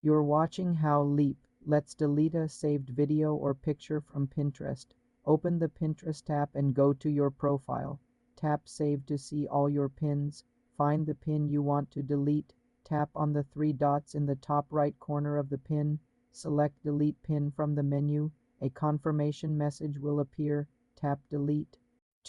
You're watching how Leap lets delete a saved video or picture from Pinterest. Open the Pinterest app and go to your profile. Tap Save to see all your pins. Find the pin you want to delete. Tap on the three dots in the top right corner of the pin. Select Delete Pin from the menu. A confirmation message will appear. Tap Delete.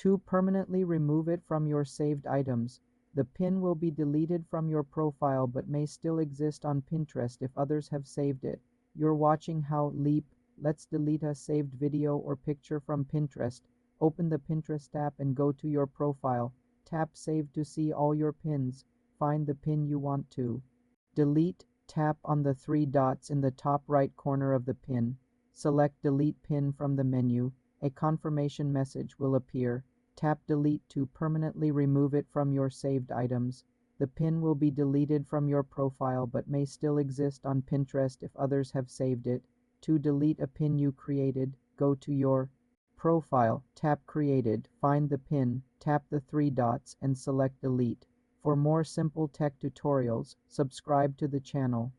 To permanently remove it from your saved items. The pin will be deleted from your profile but may still exist on Pinterest if others have saved it. You're watching how Leap lets delete a saved video or picture from Pinterest. Open the Pinterest app and go to your profile. Tap Save to see all your pins. Find the pin you want to delete. Tap on the three dots in the top right corner of the pin. Select Delete Pin from the menu. A confirmation message will appear. Tap Delete to permanently remove it from your saved items. The pin will be deleted from your profile but may still exist on Pinterest if others have saved it. To delete a pin you created, go to your profile, tap Created, find the pin, tap the three dots, and select Delete. For more simple tech tutorials, subscribe to the channel.